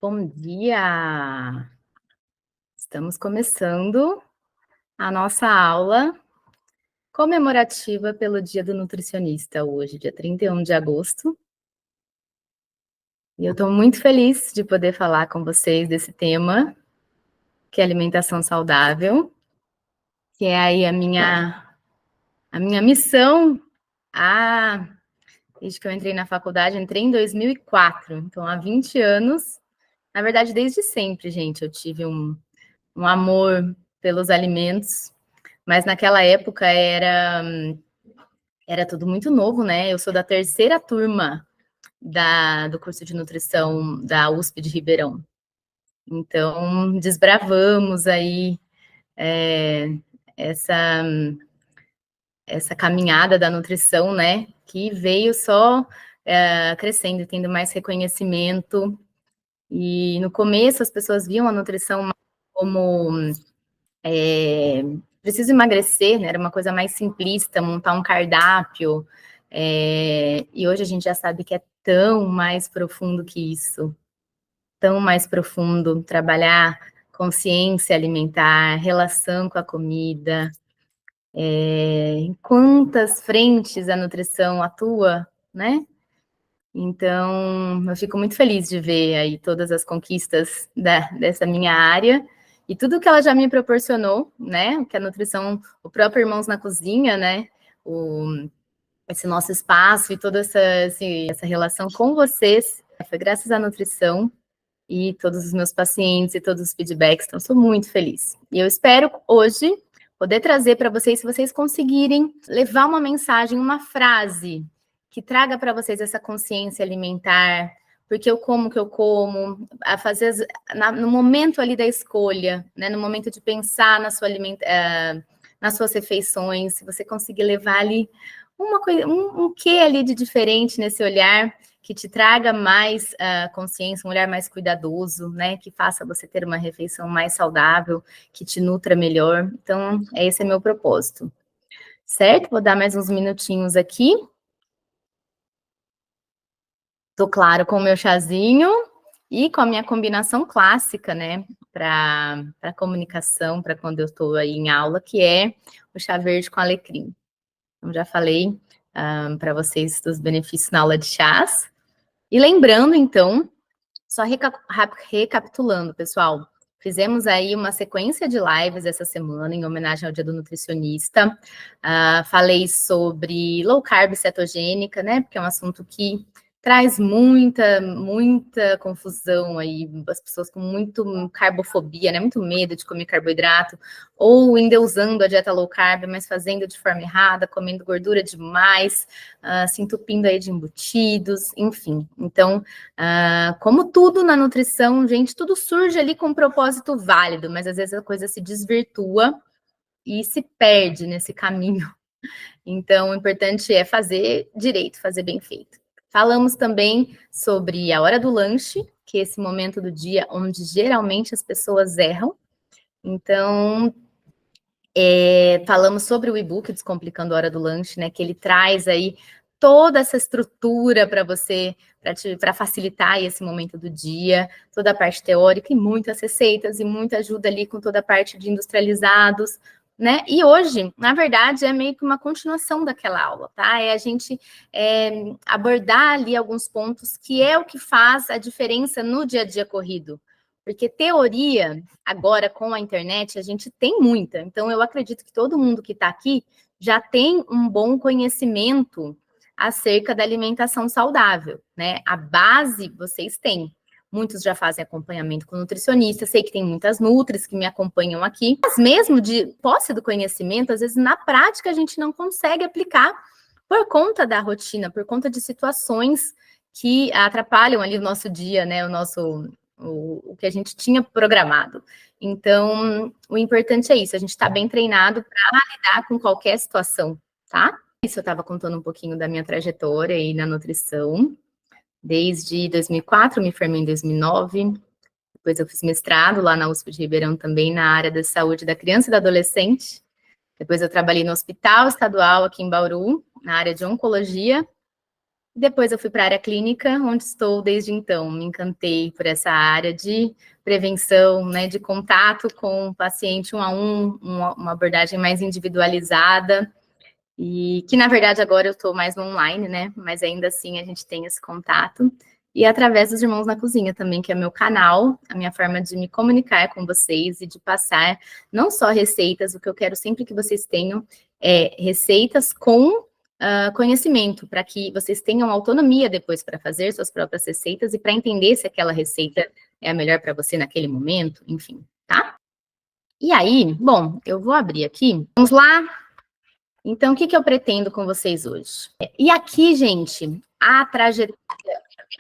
Bom dia! Estamos começando a nossa aula comemorativa pelo Dia do Nutricionista, hoje, dia 31 de agosto. E eu estou muito feliz de poder falar com vocês desse tema, que é alimentação saudável, que é aí a minha missão, desde que eu entrei na faculdade, entrei em 2004, então há 20 anos, na verdade desde sempre, gente, eu tive um amor pelos alimentos, mas naquela época era tudo muito novo, né? Eu sou da terceira turma do curso de nutrição da USP de Ribeirão. Então, desbravamos aí é, essa, essa caminhada da nutrição, né? Que veio só crescendo, tendo mais reconhecimento. E no começo as pessoas viam a nutrição como preciso emagrecer, né? Era uma coisa mais simplista, montar um cardápio. E hoje a gente já sabe que é tão mais profundo que isso, tão mais profundo trabalhar consciência alimentar, relação com a comida, em quantas frentes a nutrição atua, né? Então, eu fico muito feliz de ver aí todas as conquistas dessa minha área e tudo que ela já me proporcionou, né? Que a nutrição, o próprio Irmãos na Cozinha, né? Esse nosso espaço e toda essa relação com vocês foi graças à nutrição e todos os meus pacientes e todos os feedbacks. Então, sou muito feliz. E eu espero hoje poder trazer para vocês, se vocês conseguirem levar uma mensagem, uma frase que traga para vocês essa consciência alimentar, porque eu como o que eu como, a fazer no momento ali da escolha, né, no momento de pensar na sua nas suas refeições, se você conseguir levar ali uma coisa, um quê ali de diferente nesse olhar, que te traga mais consciência, um olhar mais cuidadoso, né? Que faça você ter uma refeição mais saudável, que te nutra melhor. Então, esse é meu propósito. Certo? Vou dar mais uns minutinhos aqui. Tô claro com o meu chazinho e com a minha combinação clássica, né? Para comunicação, para quando eu estou aí em aula, que é o chá verde com alecrim. Então, já falei para vocês dos benefícios na aula de chás. E lembrando, então, só recapitulando, pessoal, fizemos aí uma sequência de lives essa semana em homenagem ao Dia do Nutricionista. Falei sobre low carb cetogênica, né? Porque é um assunto que traz muita confusão aí, as pessoas com muito carbofobia, né? Muito medo de comer carboidrato, ou endeusando a dieta low carb, mas fazendo de forma errada, comendo gordura demais, se entupindo aí de embutidos, enfim. Então, como tudo na nutrição, gente, tudo surge ali com um propósito válido, mas às vezes a coisa se desvirtua e se perde nesse caminho. Então, o importante é fazer direito, fazer bem feito. Falamos também sobre a hora do lanche, que é esse momento do dia onde geralmente as pessoas erram. Então, falamos sobre o e-book Descomplicando a Hora do Lanche, né? Que ele traz aí toda essa estrutura para você, para facilitar esse momento do dia, toda a parte teórica e muitas receitas e muita ajuda ali com toda a parte de industrializados, né? E hoje, na verdade, é meio que uma continuação daquela aula, tá? É a gente abordar ali alguns pontos que é o que faz a diferença no dia a dia corrido. Porque teoria, agora com a internet, a gente tem muita. Então, eu acredito que todo mundo que está aqui já tem um bom conhecimento acerca da alimentação saudável, né? A base vocês têm. Muitos já fazem acompanhamento com nutricionista, sei que tem muitas nutris que me acompanham aqui, mas mesmo de posse do conhecimento, às vezes na prática a gente não consegue aplicar por conta da rotina, por conta de situações que atrapalham ali o nosso dia, né? O que a gente tinha programado. Então, o importante é isso, a gente está bem treinado para lidar com qualquer situação, tá? Isso eu estava contando um pouquinho da minha trajetória aí na nutrição. Desde 2004, me formei em 2009. Depois eu fiz mestrado lá na USP de Ribeirão também, na área da saúde da criança e do adolescente. Depois eu trabalhei no Hospital Estadual aqui em Bauru, na área de oncologia. Depois eu fui para a área clínica, onde estou desde então. Me encantei por essa área de prevenção, né, de contato com o paciente um a um, uma abordagem mais individualizada, e que, na verdade, agora eu estou mais no online, né, mas ainda assim a gente tem esse contato. E através dos Irmãos na Cozinha também, que é meu canal, a minha forma de me comunicar com vocês e de passar não só receitas, o que eu quero sempre que vocês tenham é receitas com conhecimento, para que vocês tenham autonomia depois para fazer suas próprias receitas e para entender se aquela receita é a melhor para você naquele momento, enfim, tá? E aí, bom, eu vou abrir aqui. Vamos lá? Então, o que eu pretendo com vocês hoje? E aqui, gente, a trajetória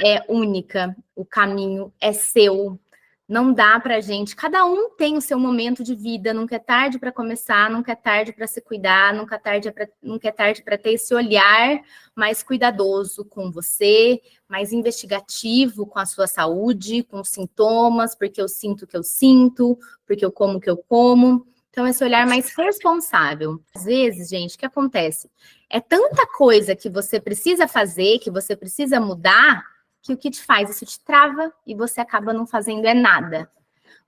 é única, o caminho é seu. Não dá pra gente, cada um tem o seu momento de vida, nunca é tarde para começar, nunca é tarde para se cuidar, nunca é tarde para ter esse olhar mais cuidadoso com você, mais investigativo com a sua saúde, com os sintomas, porque eu sinto o que eu sinto, porque eu como o que eu como. Então, esse olhar mais responsável. Às vezes, gente, o que acontece? É tanta coisa que você precisa fazer, que você precisa mudar, que o que te faz? Isso te trava e você acaba não fazendo nada.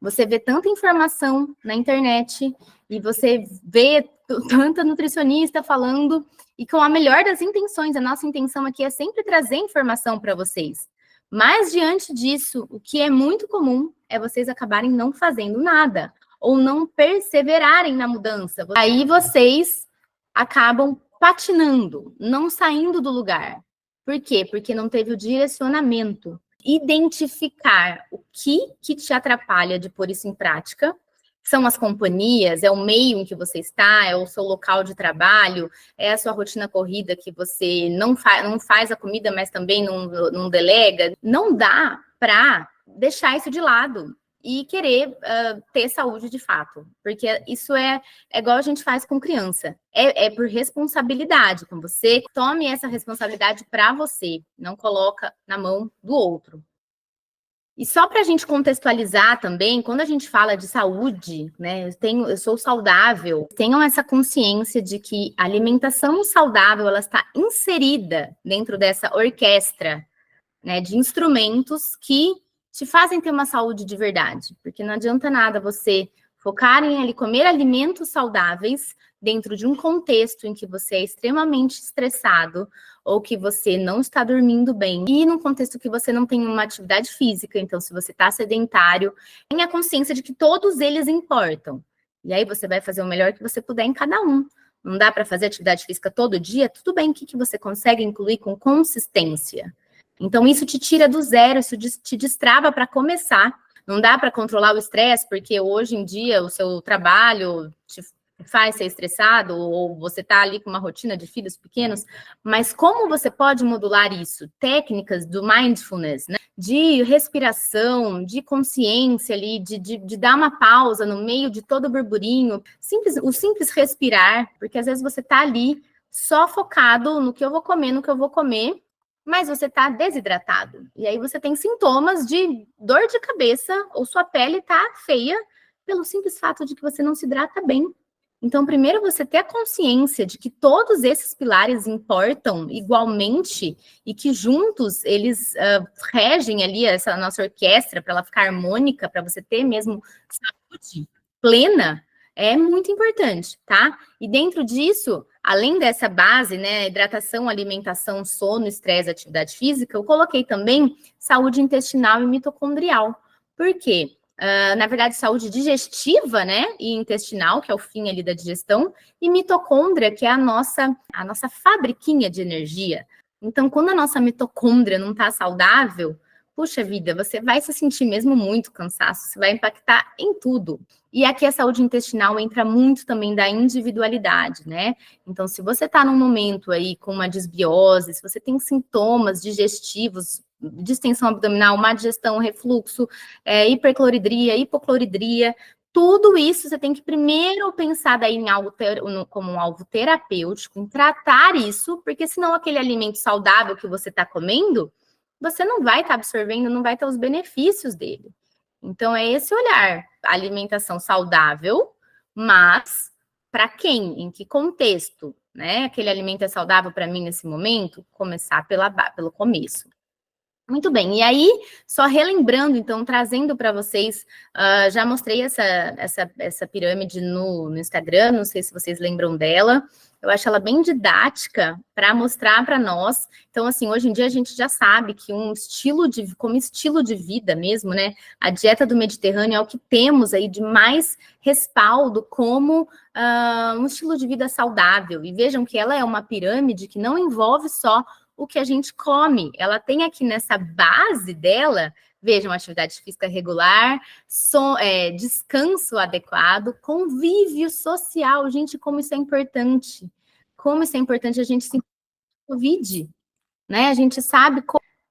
Você vê tanta informação na internet e você vê tanta nutricionista falando e com a melhor das intenções. A nossa intenção aqui é sempre trazer informação para vocês. Mas diante disso, o que é muito comum é vocês acabarem não fazendo nada ou não perseverarem na mudança. Aí vocês acabam patinando, não saindo do lugar. Por quê? Porque não teve o direcionamento. Identificar o que te atrapalha de pôr isso em prática. São as companhias, é o meio em que você está, é o seu local de trabalho, é a sua rotina corrida que você não faz a comida, mas também não delega. Não dá para deixar isso de lado e querer ter saúde de fato, porque isso é igual a gente faz com criança, é por responsabilidade, com você, tome essa responsabilidade para você, não coloca na mão do outro. E só para a gente contextualizar também, quando a gente fala de saúde, né, eu sou saudável, tenham essa consciência de que a alimentação saudável, ela está inserida dentro dessa orquestra, né, de instrumentos que te fazem ter uma saúde de verdade, porque não adianta nada você focar em comer alimentos saudáveis dentro de um contexto em que você é extremamente estressado ou que você não está dormindo bem e num contexto que você não tem uma atividade física. Então, se você está sedentário, tenha consciência de que todos eles importam. E aí você vai fazer o melhor que você puder em cada um. Não dá para fazer atividade física todo dia? Tudo bem, o que você consegue incluir com consistência? Então, isso te tira do zero, isso te destrava para começar. Não dá para controlar o estresse, porque hoje em dia o seu trabalho te faz ser estressado, ou você está ali com uma rotina de filhos pequenos, mas como você pode modular isso? Técnicas do mindfulness, né? De respiração, de consciência ali, de dar uma pausa no meio de todo o burburinho, o simples respirar, porque às vezes você está ali só focado no que eu vou comer, mas você está desidratado. E aí você tem sintomas de dor de cabeça ou sua pele está feia pelo simples fato de que você não se hidrata bem. Então, primeiro você ter a consciência de que todos esses pilares importam igualmente e que juntos eles regem ali essa nossa orquestra para ela ficar harmônica, para você ter mesmo saúde plena, é muito importante, tá? E dentro disso, além dessa base, né, hidratação, alimentação, sono, estresse, atividade física, eu coloquei também saúde intestinal e mitocondrial. Por quê? Na verdade, saúde digestiva, né, e intestinal, que é o fim ali da digestão, e mitocôndria, que é a nossa fabriquinha de energia. Então, quando a nossa mitocôndria não está saudável, puxa vida, você vai se sentir mesmo muito cansaço, você vai impactar em tudo. E aqui a saúde intestinal entra muito também da individualidade, né? Então, se você está num momento aí com uma desbiose, se você tem sintomas digestivos, distensão abdominal, má digestão, refluxo, hipercloridria, hipocloridria, tudo isso você tem que primeiro pensar daí em algo como um alvo terapêutico, em tratar isso, porque senão aquele alimento saudável que você está comendo, você não vai estar absorvendo, não vai ter os benefícios dele. Então, é esse olhar, alimentação saudável, mas para quem? Em que contexto? né? Aquele alimento é saudável para mim nesse momento? Começar pelo começo. Muito bem, e aí, só relembrando, então, trazendo para vocês, já mostrei essa pirâmide no Instagram, não sei se vocês lembram dela, eu acho ela bem didática para mostrar para nós. Então, assim, hoje em dia a gente já sabe que como estilo de vida mesmo, né, a dieta do Mediterrâneo é o que temos aí de mais respaldo como um estilo de vida saudável. E vejam que ela é uma pirâmide que não envolve só o que a gente come. Ela tem aqui nessa base dela, vejam, atividade física regular, descanso adequado, convívio social. Gente, como isso é importante. Como isso é importante a gente se Covid, né? A gente sabe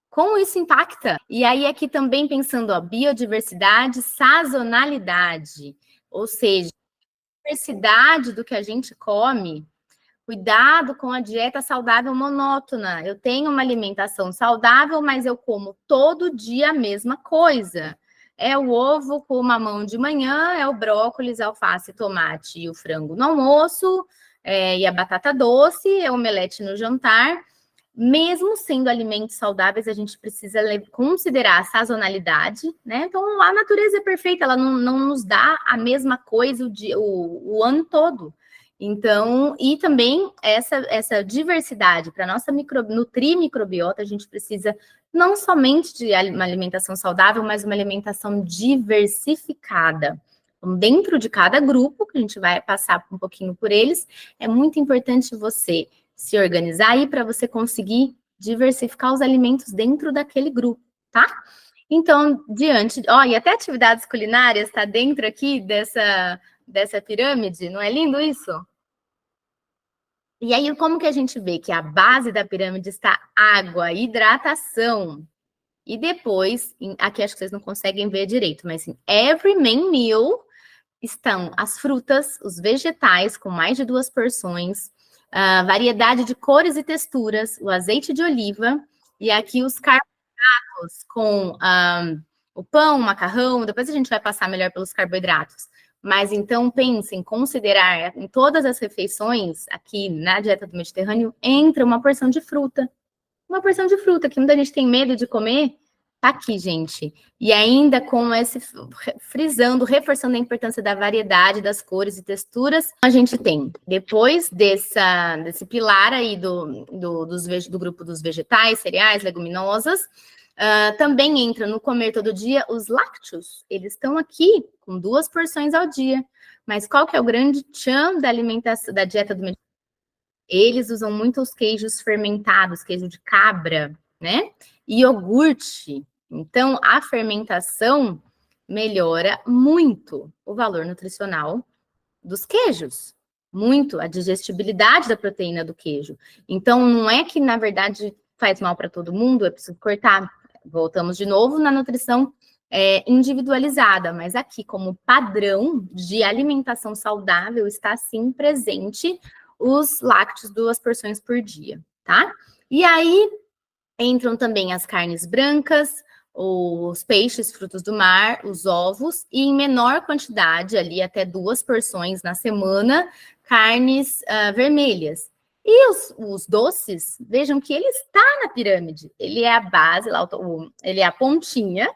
como isso impacta. E aí aqui também pensando, ó, biodiversidade, sazonalidade, ou seja, a diversidade do que a gente come. Cuidado com a dieta saudável monótona. Eu tenho uma alimentação saudável, mas eu como todo dia a mesma coisa. É o ovo com mamão de manhã, é o brócolis, alface, tomate e o frango no almoço, e a batata doce, é o omelete no jantar. Mesmo sendo alimentos saudáveis, a gente precisa considerar a sazonalidade, né? Então, a natureza é perfeita, ela não nos dá a mesma coisa o ano todo. Então, e também essa diversidade, para nossa nutrir microbiota, a gente precisa não somente de uma alimentação saudável, mas uma alimentação diversificada. Então, dentro de cada grupo, que a gente vai passar um pouquinho por eles, é muito importante você se organizar aí para você conseguir diversificar os alimentos dentro daquele grupo, tá? Então, e até atividades culinárias está dentro aqui dessa pirâmide, não é lindo isso? E aí, como que a gente vê que a base da pirâmide está água, hidratação, e depois, aqui acho que vocês não conseguem ver direito, mas em every main meal estão as frutas, os vegetais com mais de 2 porções, a variedade de cores e texturas, o azeite de oliva, e aqui os carboidratos com o pão, o macarrão, depois a gente vai passar melhor pelos carboidratos. Mas então pense em considerar em todas as refeições, aqui na dieta do Mediterrâneo, entra uma porção de fruta. Uma porção de fruta, que muita gente tem medo de comer, tá aqui, gente. E ainda com frisando, reforçando a importância da variedade das cores e texturas, a gente tem, depois desse pilar aí do grupo dos vegetais, cereais, leguminosas, também entra no comer todo dia os lácteos. Eles estão aqui com 2 porções ao dia. Mas qual que é o grande tchan da alimentação, da dieta do Mediterrâneo? Eles usam muito os queijos fermentados, queijo de cabra, né? E iogurte. Então, a fermentação melhora muito o valor nutricional dos queijos. Muito a digestibilidade da proteína do queijo. Então, não é que, na verdade, faz mal para todo mundo, é preciso cortar. Voltamos de novo na nutrição individualizada, mas aqui, como padrão de alimentação saudável, está sim presente os lácteos 2 porções por dia, tá? E aí entram também as carnes brancas, os peixes, frutos do mar, os ovos, e em menor quantidade, ali até 2 porções na semana, carnes vermelhas. E os doces, vejam que ele está na pirâmide. Ele é a base, ele é a pontinha,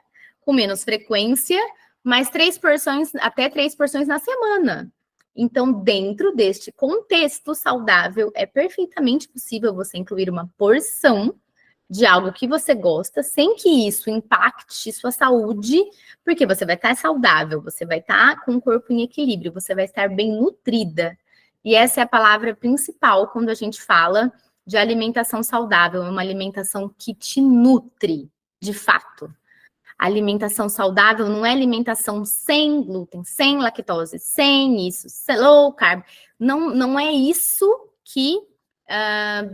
com menos frequência, mas até 3 porções na semana. Então, dentro deste contexto saudável, é perfeitamente possível você incluir uma porção de algo que você gosta, sem que isso impacte sua saúde, porque você vai estar saudável, você vai estar com o corpo em equilíbrio, você vai estar bem nutrida. E essa é a palavra principal quando a gente fala de alimentação saudável, é uma alimentação que te nutre, de fato. Alimentação saudável não é alimentação sem glúten, sem lactose, sem isso, low carb. Não é isso que,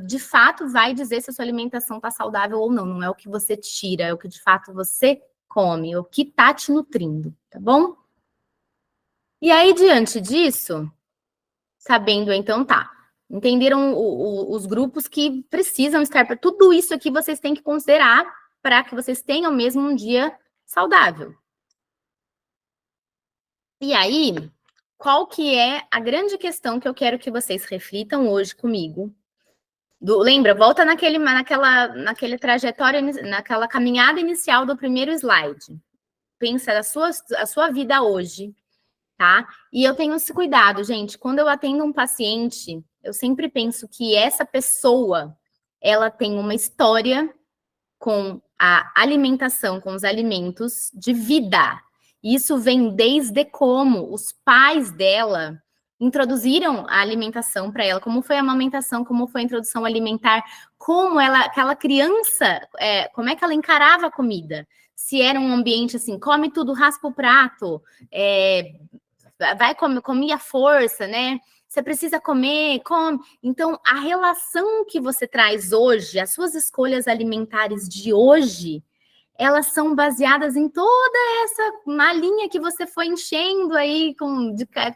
de fato, vai dizer se a sua alimentação está saudável ou não. Não é o que você tira, é o que, de fato, você come, o que está te nutrindo, tá bom? E aí, diante disso, sabendo, então, entenderam os grupos que precisam estar para tudo isso aqui, vocês têm que considerar para que vocês tenham mesmo um dia saudável. E aí, qual que é a grande questão que eu quero que vocês reflitam hoje comigo? Lembra, volta naquele trajetória, naquela caminhada inicial do primeiro slide. Pensa a sua vida hoje, tá? E eu tenho esse cuidado, gente. Quando eu atendo um paciente, eu sempre penso que essa pessoa, ela tem uma história com a alimentação, com os alimentos de vida. Isso vem desde como os pais dela introduziram a alimentação para ela, como foi a amamentação, como foi a introdução alimentar, como ela, aquela criança, como é que ela encarava a comida. Se era um ambiente assim, come tudo, raspa o prato, vai comer, comia força, né? Você precisa comer, come. Então, a relação que você traz hoje, as suas escolhas alimentares de hoje, elas são baseadas em toda essa malinha que você foi enchendo aí,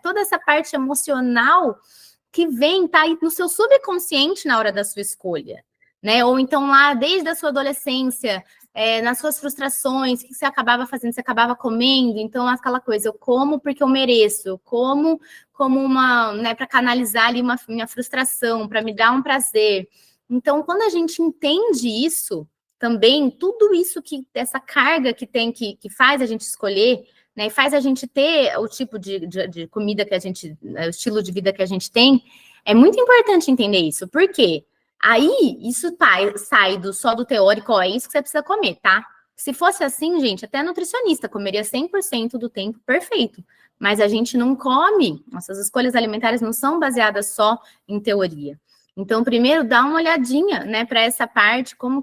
toda essa parte emocional que vem, tá aí no seu subconsciente na hora da sua escolha, né? Ou então lá, desde a sua adolescência, nas suas frustrações, o que você acabava fazendo? Você acabava comendo, então aquela coisa, eu como porque eu mereço, eu como uma, né, para canalizar ali minha frustração, para me dar um prazer. Então, quando a gente entende isso, também, tudo isso essa carga que tem, que faz a gente escolher, né, e faz a gente ter o tipo de comida que a gente, o estilo de vida que a gente tem, é muito importante entender isso. Por quê? Aí, isso sai só do teórico, ó, é isso que você precisa comer, tá? Se fosse assim, gente, até nutricionista comeria 100% do tempo perfeito. Mas a gente não come, nossas escolhas alimentares não são baseadas só em teoria. Então, primeiro, dá uma olhadinha, né, para essa parte, como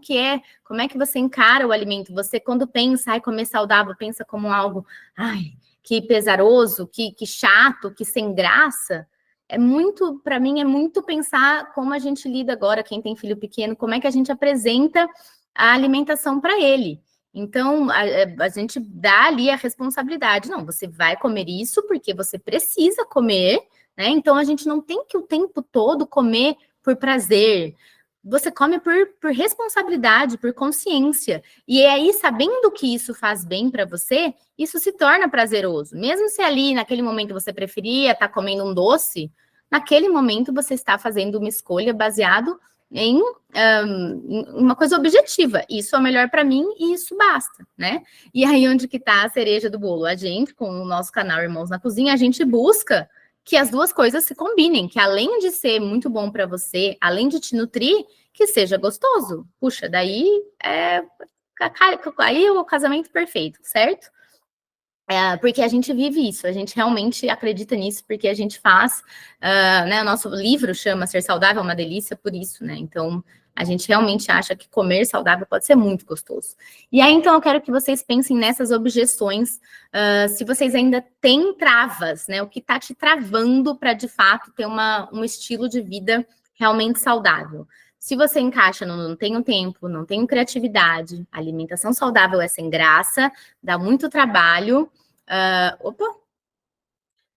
é que você encara o alimento. Você, quando pensa, comer saudável, pensa como algo, que pesaroso, que chato, que sem graça. Para mim, é muito pensar como a gente lida agora, quem tem filho pequeno, como é que a gente apresenta a alimentação para ele. Então, a gente dá ali a responsabilidade. Não, você vai comer isso porque você precisa comer, né? Então, a gente não tem que o tempo todo comer por prazer. Você come por responsabilidade, por consciência. E aí, sabendo que isso faz bem para você, isso se torna prazeroso. Mesmo se ali, naquele momento, você preferia estar comendo um doce, naquele momento você está fazendo uma escolha baseado em uma coisa objetiva. Isso é o melhor para mim e isso basta, né? E aí, onde que está a cereja do bolo? A gente, com o nosso canal Irmãos na Cozinha, a gente busca que as duas coisas se combinem, que além de ser muito bom para você, além de te nutrir, que seja gostoso. Puxa, daí aí é o casamento perfeito, certo? Porque a gente vive isso, a gente realmente acredita nisso, porque a gente faz, né, o nosso livro chama Ser Saudável é uma Delícia, por isso, né? Então, a gente realmente acha que comer saudável pode ser muito gostoso. E aí, então, eu quero que vocês pensem nessas objeções, se vocês ainda têm travas, né? O que está te travando para, de fato, ter um estilo de vida realmente saudável. Se você encaixa no não tenho tempo, não tenho criatividade, alimentação saudável é sem graça, dá muito trabalho,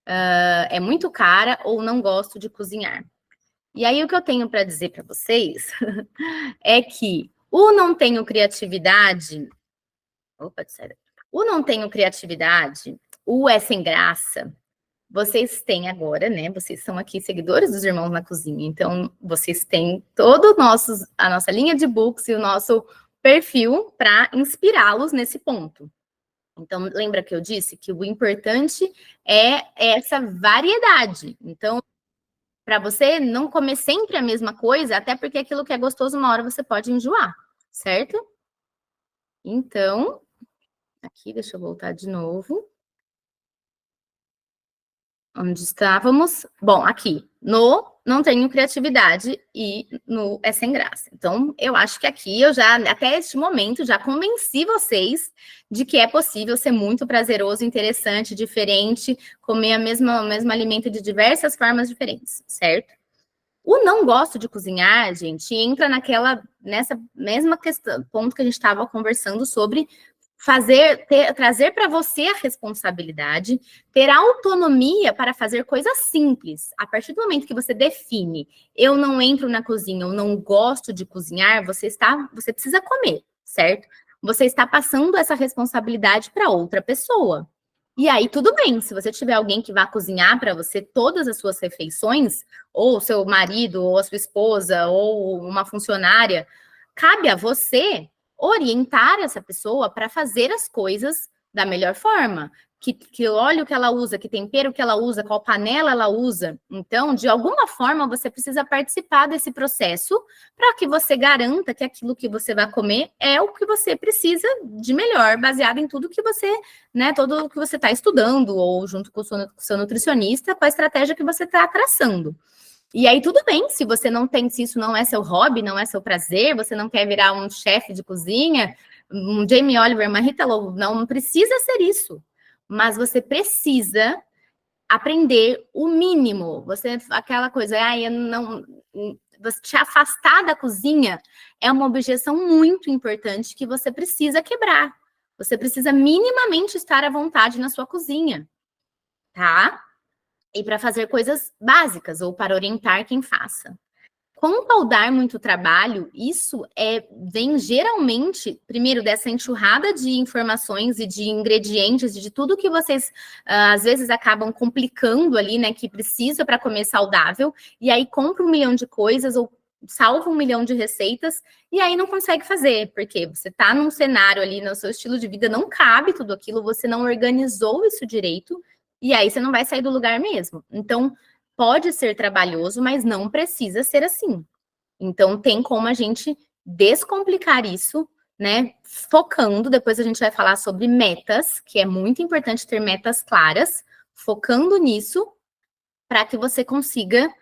é muito cara ou não gosto de cozinhar. E aí, o que eu tenho para dizer para vocês é que o não tenho criatividade, o não tenho criatividade, o é sem graça, vocês têm agora, né? Vocês são aqui seguidores dos Irmãos na Cozinha, então vocês têm a nossa linha de books e o nosso perfil para inspirá-los nesse ponto. Então, lembra que eu disse que o importante é essa variedade. Então, para você não comer sempre a mesma coisa, até porque aquilo que é gostoso, uma hora você pode enjoar, certo? Então, aqui, deixa eu voltar de novo. Onde estávamos? Bom, aqui, não tenho criatividade e no é sem graça. Então, eu acho que aqui eu já, até este momento, já convenci vocês de que é possível ser muito prazeroso, interessante, diferente, comer o mesmo alimento de diversas formas diferentes, certo? O não gosto de cozinhar, gente, entra nessa mesma questão, ponto que a gente estava conversando sobre trazer para você a responsabilidade, ter autonomia para fazer coisas simples. A partir do momento que você define, eu não entro na cozinha, eu não gosto de cozinhar, você precisa comer, certo? Você está passando essa responsabilidade para outra pessoa. E aí, tudo bem, se você tiver alguém que vá cozinhar para você todas as suas refeições, ou seu marido, ou a sua esposa, ou uma funcionária, cabe a você orientar essa pessoa para fazer as coisas da melhor forma. Que óleo que ela usa, que tempero que ela usa, qual panela ela usa. Então, de alguma forma, você precisa participar desse processo para que você garanta que aquilo que você vai comer é o que você precisa de melhor, baseado em tudo que você, né, todo o que você está estudando, ou junto com o seu nutricionista, com a estratégia que você está traçando. E aí, tudo bem, se você não tem, se isso não é seu hobby, não é seu prazer, você não quer virar um chefe de cozinha, um Jamie Oliver, uma Rita Lobo, não precisa ser isso. Mas você precisa aprender o mínimo. Você, aquela coisa, eu não. Você te afastar da cozinha é uma objeção muito importante que você precisa quebrar. Você precisa minimamente estar à vontade na sua cozinha, tá? E para fazer coisas básicas ou para orientar quem faça. Quanto ao dar muito trabalho, isso vem geralmente, primeiro, dessa enxurrada de informações e de ingredientes, de tudo que vocês, às vezes, acabam complicando ali, né, que precisa para comer saudável, e aí compra 1 milhão de coisas ou salva 1 milhão de receitas, e aí não consegue fazer, porque você está num cenário ali, no seu estilo de vida, não cabe tudo aquilo, você não organizou isso direito, e aí você não vai sair do lugar mesmo. Então, pode ser trabalhoso, mas não precisa ser assim. Então, tem como a gente descomplicar isso, né? Focando, depois a gente vai falar sobre metas, que é muito importante ter metas claras, focando nisso, para que você consiga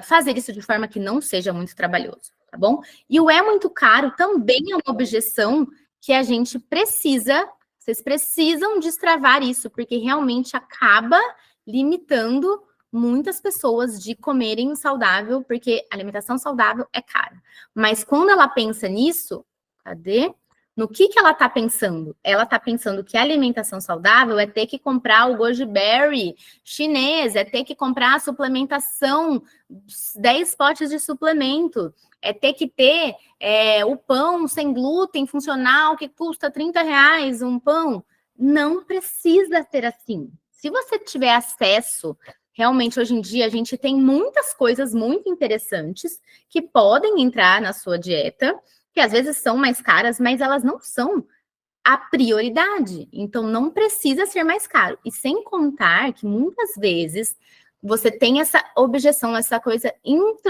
fazer isso de forma que não seja muito trabalhoso, tá bom? E o é muito caro também é uma objeção que a gente precisa, vocês precisam destravar isso, porque realmente acaba limitando muitas pessoas de comerem saudável, porque alimentação saudável é cara. Mas quando ela pensa nisso, cadê? No que ela está pensando? Ela está pensando que a alimentação saudável é ter que comprar o goji berry chinês, é ter que comprar a suplementação, 10 potes de suplemento, é ter que ter o pão sem glúten funcional que custa R$30 um pão. Não precisa ser assim. Se você tiver acesso, realmente hoje em dia a gente tem muitas coisas muito interessantes que podem entrar na sua dieta, que às vezes são mais caras, mas elas não são a prioridade. Então, não precisa ser mais caro. E sem contar que muitas vezes você tem essa objeção, essa coisa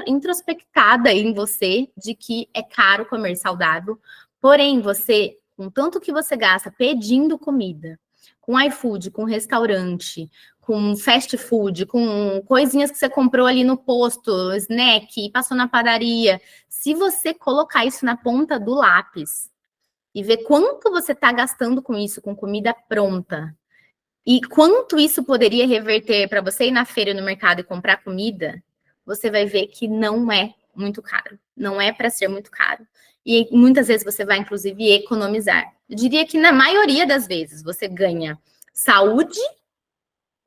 introspectada em você de que é caro comer saudável. Porém, você, com tanto que você gasta pedindo comida, com iFood, com restaurante, com fast food, com coisinhas que você comprou ali no posto, snack, passou na padaria. Se você colocar isso na ponta do lápis e ver quanto você está gastando com isso, com comida pronta, e quanto isso poderia reverter para você ir na feira, no mercado e comprar comida, você vai ver que não é muito caro. Não é para ser muito caro. E muitas vezes você vai, inclusive, economizar. Eu diria que na maioria das vezes você ganha saúde,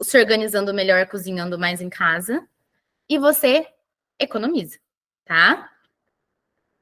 se organizando melhor, cozinhando mais em casa, e você economiza, tá?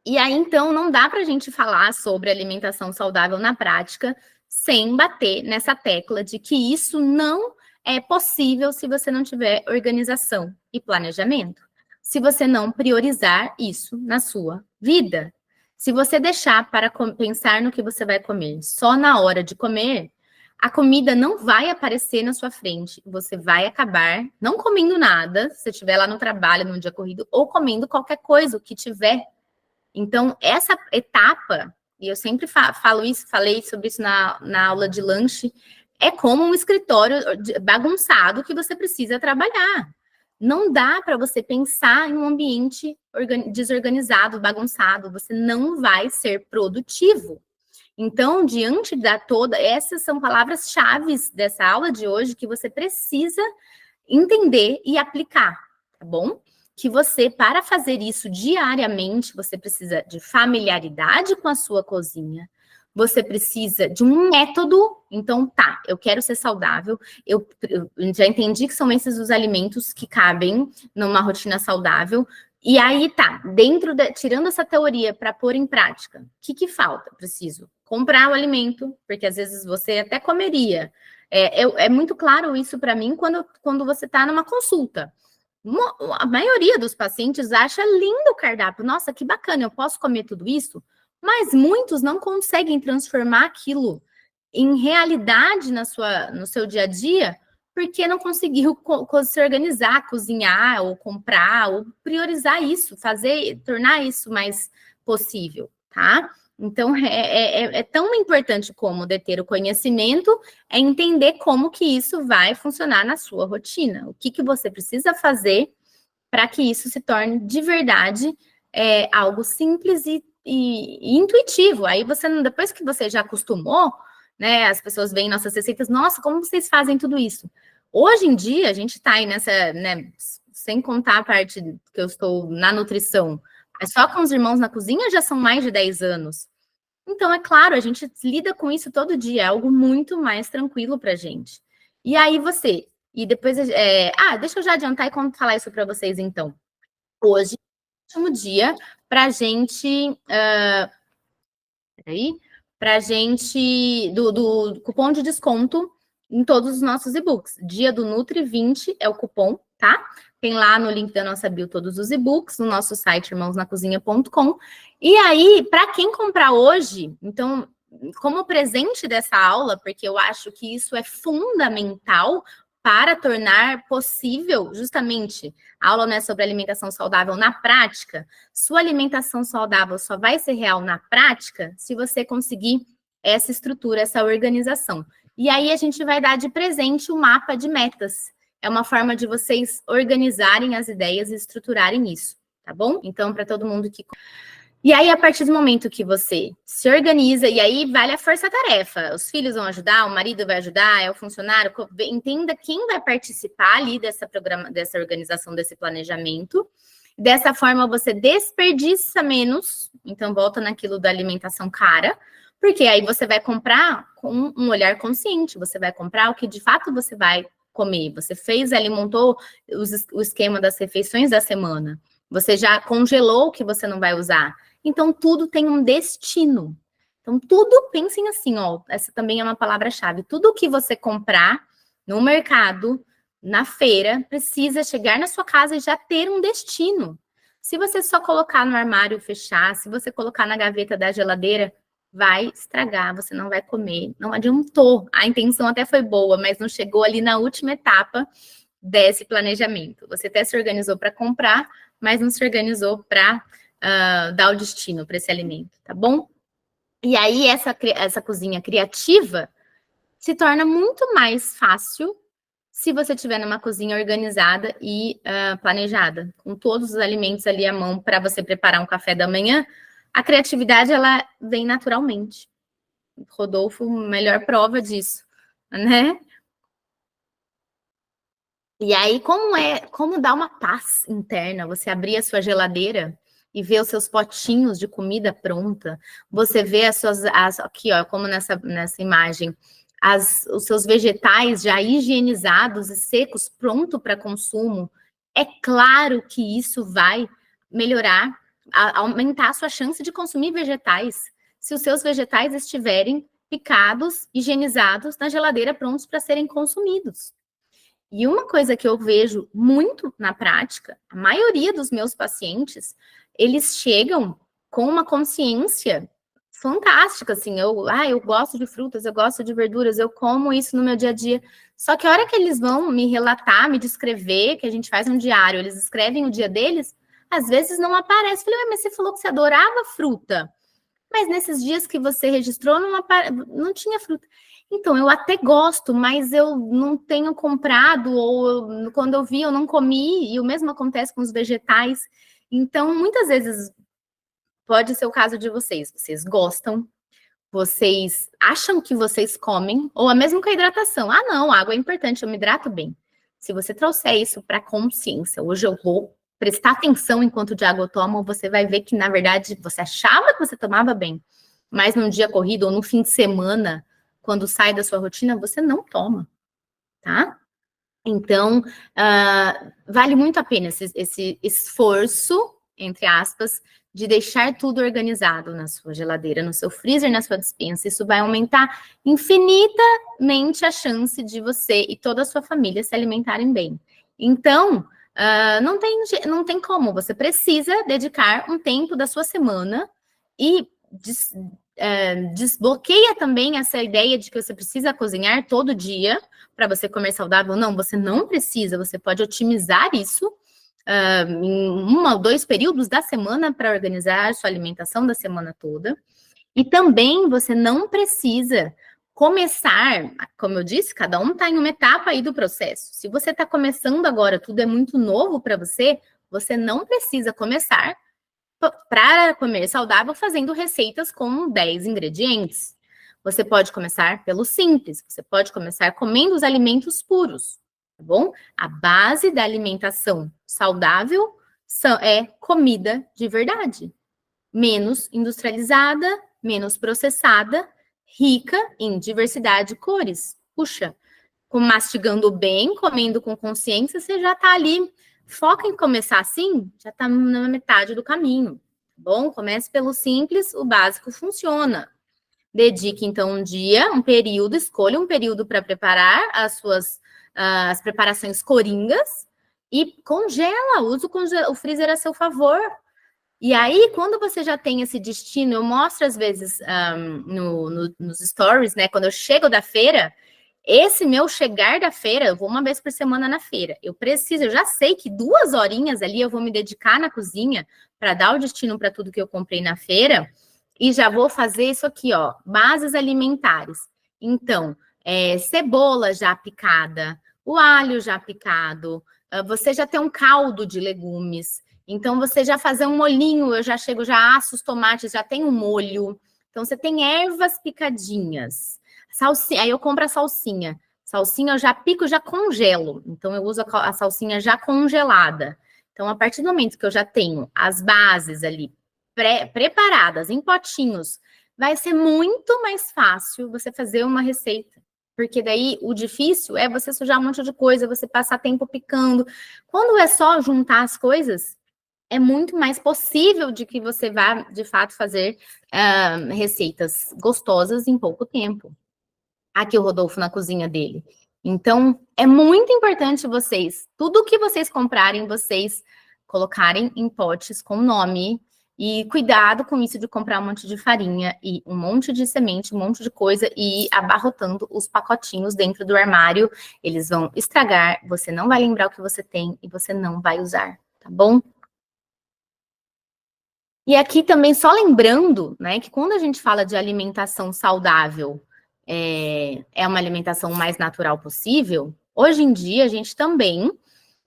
E aí, então, não dá para a gente falar sobre alimentação saudável na prática sem bater nessa tecla de que isso não é possível se você não tiver organização e planejamento. Se você não priorizar isso na sua vida. Se você deixar para pensar no que você vai comer só na hora de comer, a comida não vai aparecer na sua frente. Você vai acabar não comendo nada, se você estiver lá no trabalho, num dia corrido, ou comendo qualquer coisa, o que tiver. Então, essa etapa, e eu sempre falo isso, falei sobre isso na aula de lanche, é como um escritório bagunçado que você precisa trabalhar. Não dá para você pensar em um ambiente desorganizado, bagunçado. Você não vai ser produtivo. Então, diante da toda, essas são palavras-chave dessa aula de hoje que você precisa entender e aplicar, tá bom? Que você, para fazer isso diariamente, você precisa de familiaridade com a sua cozinha, você precisa de um método. Então, tá, eu quero ser saudável, eu já entendi que são esses os alimentos que cabem numa rotina saudável, e aí tá, tirando essa teoria para pôr em prática, o que falta? Preciso comprar o alimento, porque às vezes você até comeria. É muito claro isso para mim quando você está numa consulta. A maioria dos pacientes acha lindo o cardápio. Nossa, que bacana, eu posso comer tudo isso? Mas muitos não conseguem transformar aquilo em realidade no seu dia a dia, porque não conseguiu se organizar, cozinhar, ou comprar, ou priorizar isso, tornar isso mais possível, tá? Então, é tão importante como deter o conhecimento, é entender como que isso vai funcionar na sua rotina. O que você precisa fazer para que isso se torne de verdade algo simples e intuitivo. Aí depois que você já acostumou, né, as pessoas veem nossas receitas, nossa, como vocês fazem tudo isso? Hoje em dia, a gente está aí nessa, né, sem contar a parte que eu estou na nutrição, mas só com os irmãos na cozinha já são mais de 10 anos. Então, é claro, a gente lida com isso todo dia, é algo muito mais tranquilo para a gente. E aí e depois, deixa eu já adiantar e falar isso para vocês, então. Hoje é o último dia para a gente, do cupom de desconto em todos os nossos e-books. Dia do Nutri 20 é o cupom, tá? Tem lá no link da nossa bio todos os e-books, no nosso site irmãosnacozinha.com. E aí, para quem comprar hoje, então, como presente dessa aula, porque eu acho que isso é fundamental para tornar possível, justamente, a aula não é sobre alimentação saudável na prática. Sua alimentação saudável só vai ser real na prática se você conseguir essa estrutura, essa organização. E aí a gente vai dar de presente o mapa de metas. É uma forma de vocês organizarem as ideias e estruturarem isso, tá bom? Então, para todo mundo que... E aí, a partir do momento que você se organiza, e aí vale a força-tarefa. Os filhos vão ajudar, o marido vai ajudar, é o funcionário. Entenda quem vai participar ali dessa organização, desse planejamento. Dessa forma, você desperdiça menos. Então, volta naquilo da alimentação cara. Porque aí você vai comprar com um olhar consciente. Você vai comprar o que, de fato, você vai comer. Você montou o esquema das refeições da semana. Você já congelou o que você não vai usar. Então, tudo tem um destino. Então, pensem assim, ó, essa também é uma palavra-chave. Tudo que você comprar no mercado, na feira, precisa chegar na sua casa e já ter um destino. Se você só colocar no armário e fechar, se você colocar na gaveta da geladeira, vai estragar, você não vai comer. Não adiantou. A intenção até foi boa, mas não chegou ali na última etapa desse planejamento. Você até se organizou para comprar, mas não se organizou para dar o destino para esse alimento, tá bom? E aí, essa cozinha criativa se torna muito mais fácil se você tiver numa cozinha organizada e planejada, com todos os alimentos ali à mão para você preparar um café da manhã. A criatividade, ela vem naturalmente. Rodolfo, melhor prova disso, né? E aí, como dá uma paz interna, você abrir a sua geladeira e ver os seus potinhos de comida pronta, você vê aqui, ó, como nessa imagem, os seus vegetais já higienizados e secos, pronto para consumo. É claro que isso vai melhorar, aumentar a sua chance de consumir vegetais, se os seus vegetais estiverem picados, higienizados na geladeira, prontos para serem consumidos. E uma coisa que eu vejo muito na prática, a maioria dos meus pacientes, eles chegam com uma consciência fantástica, assim, eu gosto de frutas, eu gosto de verduras, eu como isso no meu dia a dia. Só que a hora que eles vão me relatar, me descrever, que a gente faz um diário, eles escrevem o dia deles, às vezes não aparece. Eu falei, mas você falou que você adorava fruta, mas nesses dias que você registrou não tinha fruta. Então, eu até gosto, mas eu não tenho comprado, ou quando eu vi, eu não comi, e o mesmo acontece com os vegetais. Então, muitas vezes, pode ser o caso de vocês. Vocês gostam, vocês acham que vocês comem, ou a mesma com a hidratação. Ah, não, água é importante, eu me hidrato bem. Se você trouxer isso para a consciência, hoje eu vou prestar atenção em quanto de água eu tomo, você vai ver que, na verdade, você achava que você tomava bem, mas num dia corrido ou no fim de semana, quando sai da sua rotina, você não toma, tá? Então, vale muito a pena esse esforço, entre aspas, de deixar tudo organizado na sua geladeira, no seu freezer, na sua despensa. Isso vai aumentar infinitamente a chance de você e toda a sua família se alimentarem bem. Então, não tem como. Você precisa dedicar um tempo da sua semana e desbloqueia também essa ideia de que você precisa cozinhar todo dia para você comer saudável. Não, você não precisa. Você pode otimizar isso em 1 ou 2 períodos da semana para organizar a sua alimentação da semana toda. E também você não precisa começar, como eu disse, cada um está em uma etapa aí do processo. Se você está começando agora, tudo é muito novo para você, você não precisa começar para comer saudável fazendo receitas com 10 ingredientes. Você pode começar pelo simples, você pode começar comendo os alimentos puros, tá bom? A base da alimentação saudável é comida de verdade, menos industrializada, menos processada, rica em diversidade de cores. Puxa, mastigando bem, comendo com consciência, você já está ali. Foca em começar assim, já está na metade do caminho, tá bom? Comece pelo simples, o básico funciona. Dedique, então, um dia, um período, escolha um período para preparar as preparações coringas e congela, use o freezer a seu favor. E aí, quando você já tem esse destino, eu mostro às vezes nos stories, né? Quando eu chego da feira, esse meu chegar da feira, eu vou 1 vez por semana na feira. Eu já sei que 2 horinhas ali eu vou me dedicar na cozinha para dar o destino para tudo que eu comprei na feira e já vou fazer isso aqui, ó, bases alimentares. Então, cebola já picada, o alho já picado, você já tem um caldo de legumes. Então, você já fazer um molhinho, eu já chego, já asso os tomates, já tem um molho. Então, você tem ervas picadinhas. Salsinha, aí eu compro a salsinha. Salsinha eu já pico, já congelo. Então, eu uso a salsinha já congelada. Então, a partir do momento que eu já tenho as bases ali preparadas em potinhos, vai ser muito mais fácil você fazer uma receita. Porque daí o difícil é você sujar um monte de coisa, você passar tempo picando. Quando é só juntar as coisas, é muito mais possível de que você vá, de fato, fazer receitas gostosas em pouco tempo. Aqui o Rodolfo na cozinha dele. Então, é muito importante vocês, tudo que vocês comprarem, vocês colocarem em potes com nome. E cuidado com isso de comprar um monte de farinha e um monte de semente, um monte de coisa e ir abarrotando os pacotinhos dentro do armário. Eles vão estragar, você não vai lembrar o que você tem e você não vai usar, tá bom? E aqui também, só lembrando, né, que quando a gente fala de alimentação saudável, é uma alimentação mais natural possível, hoje em dia a gente também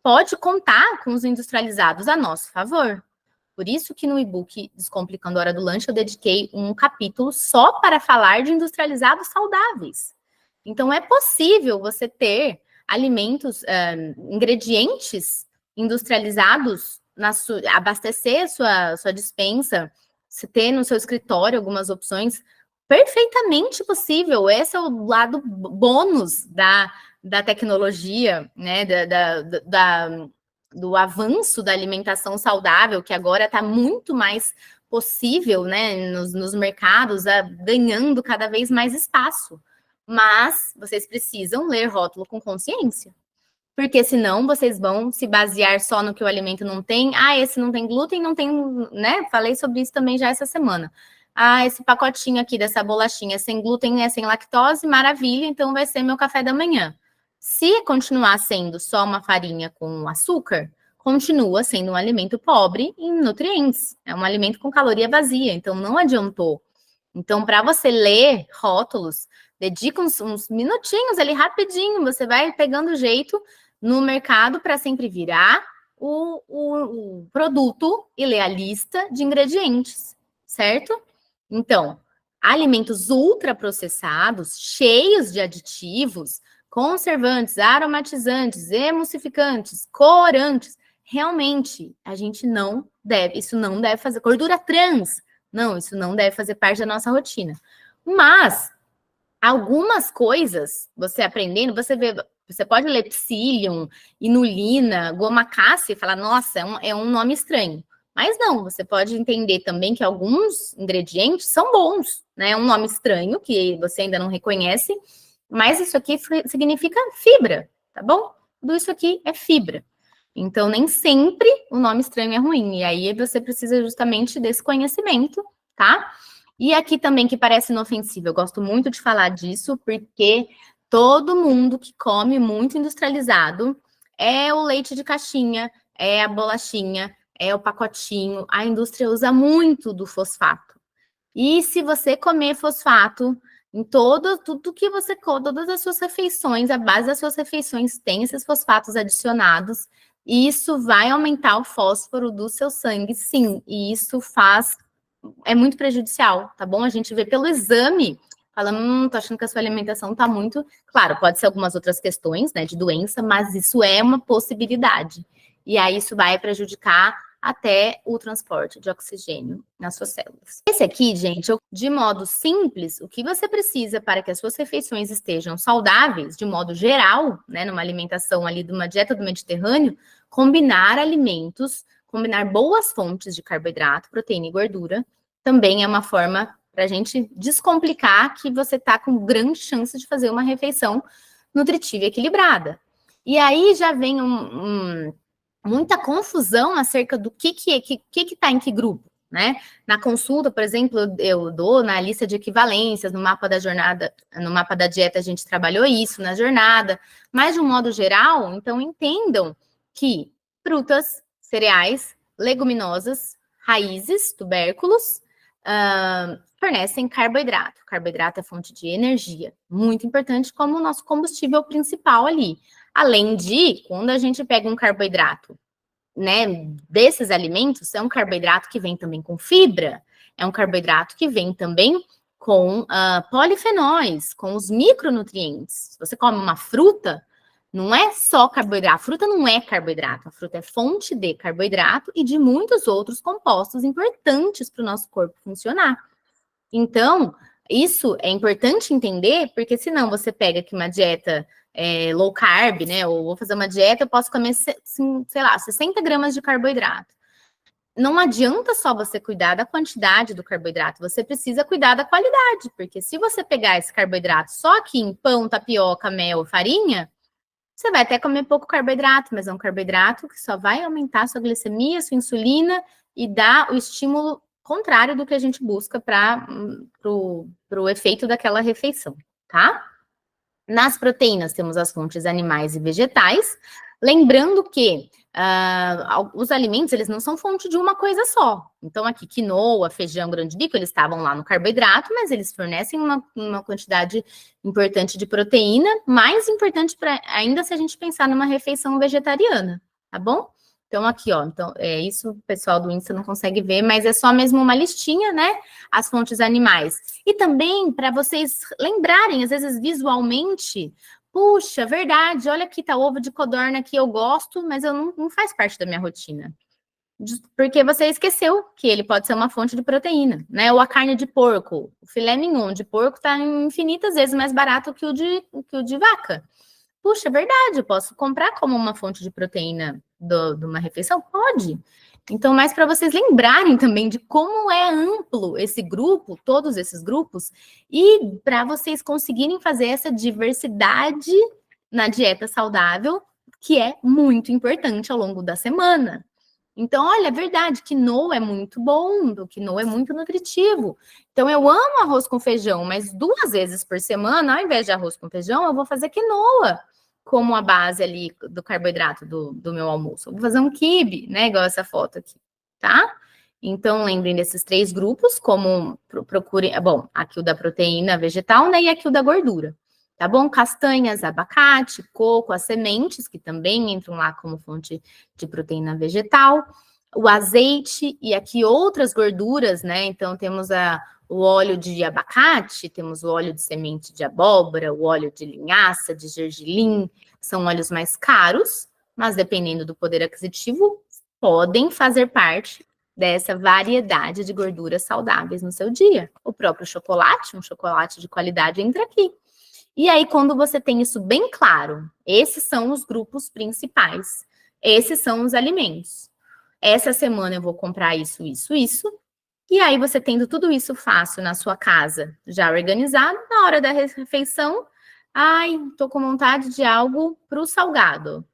pode contar com os industrializados a nosso favor. Por isso que no e-book Descomplicando a Hora do Lanche eu dediquei um capítulo só para falar de industrializados saudáveis. Então é possível você ter alimentos, ingredientes industrializados, abastecer sua despensa, se ter no seu escritório algumas opções, perfeitamente possível. Esse é o lado bônus da tecnologia, né? Do avanço da alimentação saudável, que agora está muito mais possível, né? Nos mercados, ganhando cada vez mais espaço. Mas vocês precisam ler rótulo com consciência. Porque senão vocês vão se basear só no que o alimento não tem. Ah, esse não tem glúten, não tem, né? Falei sobre isso também já essa semana. Ah, esse pacotinho aqui dessa bolachinha é sem glúten, é sem lactose, maravilha, então vai ser meu café da manhã. Se continuar sendo só uma farinha com açúcar, continua sendo um alimento pobre em nutrientes. É um alimento com caloria vazia, então não adiantou. Então, para você ler rótulos, dedica uns minutinhos ali rapidinho, você vai pegando jeito no mercado para sempre virar o produto e ler a lista de ingredientes, certo? Então, alimentos ultraprocessados, cheios de aditivos, conservantes, aromatizantes, emulsificantes, corantes, realmente a gente não deve, isso não deve fazer. Gordura trans, não, isso não deve fazer parte da nossa rotina. Mas algumas coisas, você aprendendo, você pode ler psyllium, inulina, goma cassia e falar, nossa, é um nome estranho. Mas não, você pode entender também que alguns ingredientes são bons, né? Um nome estranho que você ainda não reconhece, mas isso aqui significa fibra, tá bom? Tudo isso aqui é fibra. Então, nem sempre o nome estranho é ruim. E aí você precisa justamente desse conhecimento, tá? E aqui também que parece inofensivo, eu gosto muito de falar disso, porque todo mundo que come muito industrializado é o leite de caixinha, é a bolachinha, é o pacotinho. A indústria usa muito do fosfato. E se você comer fosfato em tudo que você come, todas as suas refeições, a base das suas refeições tem esses fosfatos adicionados, e isso vai aumentar o fósforo do seu sangue, sim, e isso é muito prejudicial, tá bom? A gente vê pelo exame, falando, tô achando que a sua alimentação tá muito... Claro, pode ser algumas outras questões, né, de doença, mas isso é uma possibilidade. E aí isso vai prejudicar até o transporte de oxigênio nas suas células. Esse aqui, gente, de modo simples, o que você precisa para que as suas refeições estejam saudáveis, de modo geral, né, numa alimentação ali, de uma dieta do Mediterrâneo, combinar alimentos, combinar boas fontes de carboidrato, proteína e gordura, também é uma forma para a gente descomplicar que você está com grande chance de fazer uma refeição nutritiva e equilibrada. E aí já vem muita confusão acerca do que está em que grupo, né? Na consulta, por exemplo, eu dou na lista de equivalências, no mapa da jornada, no mapa da dieta a gente trabalhou isso na jornada, mas de um modo geral, então entendam que frutas, cereais, leguminosas, raízes, tubérculos, fornecem carboidrato. Carboidrato é fonte de energia, muito importante como o nosso combustível principal ali. Além de, quando a gente pega um carboidrato, né, desses alimentos, é um carboidrato que vem também com fibra, é um carboidrato que vem também com polifenóis, com os micronutrientes. Se você come uma fruta, não é só carboidrato. A fruta não é carboidrato. A fruta é fonte de carboidrato e de muitos outros compostos importantes para o nosso corpo funcionar. Então, isso é importante entender, porque senão você pega aqui uma dieta low carb, né? Ou vou fazer uma dieta, eu posso comer, sei lá, 60 gramas de carboidrato. Não adianta só você cuidar da quantidade do carboidrato, você precisa cuidar da qualidade, porque se você pegar esse carboidrato só aqui em pão, tapioca, mel, farinha, você vai até comer pouco carboidrato, mas é um carboidrato que só vai aumentar a sua glicemia, a sua insulina e dar o estímulo contrário do que a gente busca para o efeito daquela refeição, tá? Nas proteínas, temos as fontes animais e vegetais. Lembrando que os alimentos, eles não são fonte de uma coisa só. Então, aqui, quinoa, feijão, grão de bico, eles estavam lá no carboidrato, mas eles fornecem uma quantidade importante de proteína, mais importante ainda se a gente pensar numa refeição vegetariana, tá bom? Então, aqui, ó, então, isso o pessoal do Insta não consegue ver, mas é só mesmo uma listinha, né? As fontes animais. E também, para vocês lembrarem, às vezes, visualmente, puxa, verdade, olha aqui, tá o ovo de codorna que eu gosto, mas eu não faz parte da minha rotina. Porque você esqueceu que ele pode ser uma fonte de proteína, né? Ou a carne de porco. O filé mignon de porco tá infinitas vezes mais barato que o de vaca. Puxa, é verdade, eu posso comprar como uma fonte de proteína de uma refeição? Pode. Então, mais para vocês lembrarem também de como é amplo esse grupo, todos esses grupos, e para vocês conseguirem fazer essa diversidade na dieta saudável, que é muito importante ao longo da semana. Então, olha, é verdade, quinoa é muito bom, o quinoa é muito nutritivo. Então, eu amo arroz com feijão, mas 2 vezes por semana, ao invés de arroz com feijão, eu vou fazer quinoa como a base ali do carboidrato do meu almoço. Eu vou fazer um quibe, né, igual essa foto aqui, tá? Então, lembrem desses 3 grupos, como procurem, bom, aqui o da proteína vegetal, né, e aqui o da gordura. Tá bom? Castanhas, abacate, coco, as sementes, que também entram lá como fonte de proteína vegetal, o azeite e aqui outras gorduras, né? Então, temos o óleo de abacate, temos o óleo de semente de abóbora, o óleo de linhaça, de gergelim, são óleos mais caros, mas dependendo do poder aquisitivo, podem fazer parte dessa variedade de gorduras saudáveis no seu dia. O próprio chocolate, um chocolate de qualidade, entra aqui. E aí, quando você tem isso bem claro, esses são os grupos principais, esses são os alimentos. essa semana eu vou comprar isso, isso, isso. E aí, você tendo tudo isso fácil na sua casa, já organizado, na hora da refeição, ai, tô com vontade de algo pro salgado,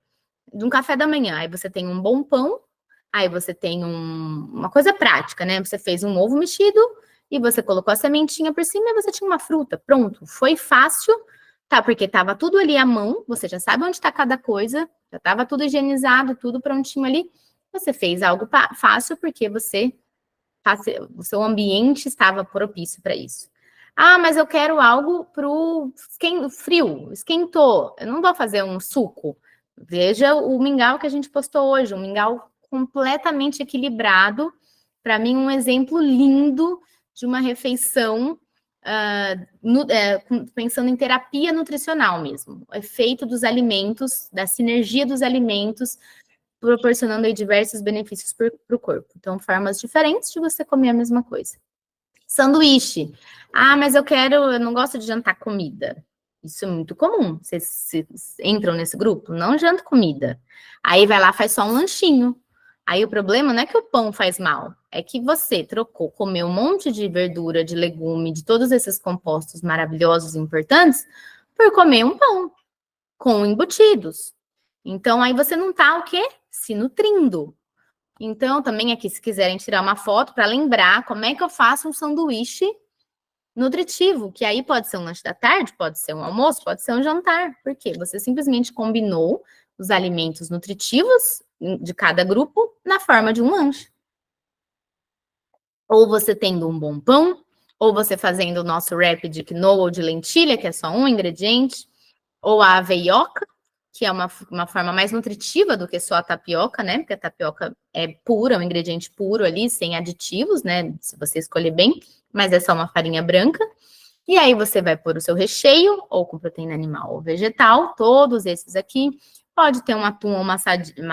de um café da manhã. Aí você tem um bom pão, aí você tem uma coisa prática, né? Você fez um ovo mexido e você colocou a sementinha por cima e você tinha uma fruta. Pronto, foi fácil, tá? Porque tava tudo ali à mão, você já sabe onde tá cada coisa, já tava tudo higienizado, tudo prontinho ali. Você fez algo fácil porque o seu ambiente estava propício para isso. Ah, mas eu quero algo pro frio, esquentou. Eu não vou fazer um suco. Veja o mingau que a gente postou hoje, um mingau completamente equilibrado. Para mim, um exemplo lindo de uma refeição, pensando em terapia nutricional mesmo. O efeito dos alimentos, da sinergia dos alimentos, proporcionando aí diversos benefícios para o corpo. Então, formas diferentes de você comer a mesma coisa. Sanduíche. Ah, mas eu não gosto de jantar comida. Isso é muito comum. Vocês entram nesse grupo? Não janto comida. Aí vai lá, faz só um lanchinho. Aí o problema não é que o pão faz mal, é que você comeu um monte de verdura, de legume, de todos esses compostos maravilhosos e importantes, por comer um pão com embutidos. Então, aí você não tá o quê? Se nutrindo. Então, também aqui, se quiserem tirar uma foto para lembrar como é que eu faço um sanduíche nutritivo, que aí pode ser um lanche da tarde, pode ser um almoço, pode ser um jantar. Por quê? Você simplesmente combinou os alimentos nutritivos de cada grupo na forma de um lanche. Ou você tendo um bom pão, ou você fazendo o nosso wrap de quinoa ou de lentilha, que é só um ingrediente, ou a aveioca, que é uma forma mais nutritiva do que só a tapioca, né? Porque a tapioca é pura, um ingrediente puro ali, sem aditivos, né? Se você escolher bem, mas é só uma farinha branca. E aí você vai pôr o seu recheio, ou com proteína animal ou vegetal, todos esses aqui. Pode ter um atum ou uma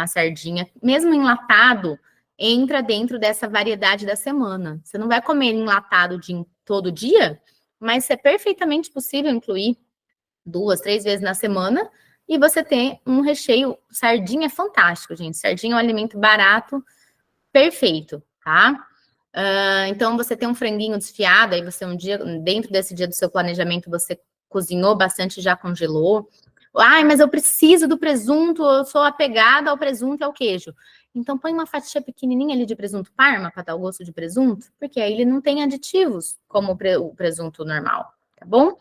sardinha, mesmo enlatado, entra dentro dessa variedade da semana. Você não vai comer enlatado todo dia, mas é perfeitamente possível incluir 2, 3 vezes na semana, e você tem um recheio. Sardinha é fantástico, gente. Sardinha é um alimento barato, perfeito, tá? Então, você tem um franguinho desfiado, aí você dentro desse dia do seu planejamento, você cozinhou bastante e já congelou. Ai, mas eu preciso do presunto, eu sou apegada ao presunto e ao queijo. Então, põe uma fatia pequenininha ali de presunto parma, para dar o gosto de presunto, porque aí ele não tem aditivos, como o presunto normal, tá bom?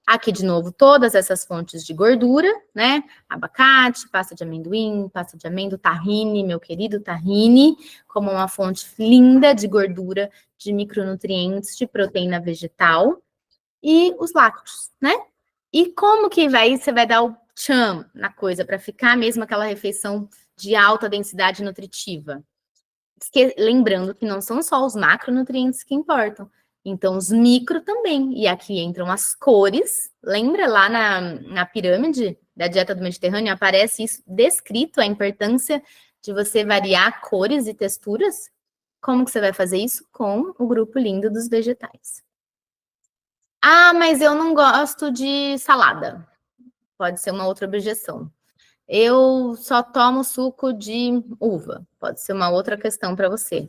Aqui, de novo, todas essas fontes de gordura, né? Abacate, pasta de amendoim, pasta de amêndoa, tahine, meu querido tahine, como uma fonte linda de gordura, de micronutrientes, de proteína vegetal, e os lácteos, né? E como que você vai dar o tchan na coisa para ficar mesmo aquela refeição de alta densidade nutritiva? Lembrando que não são só os macronutrientes que importam. Então, os micro também. E aqui entram as cores. Lembra lá na pirâmide da dieta do Mediterrâneo? Aparece isso descrito, a importância de você variar cores e texturas. Como que você vai fazer isso? Com o grupo lindo dos vegetais. Ah, mas eu não gosto de salada. Pode ser uma outra objeção. Eu só tomo suco de uva. Pode ser uma outra questão para você.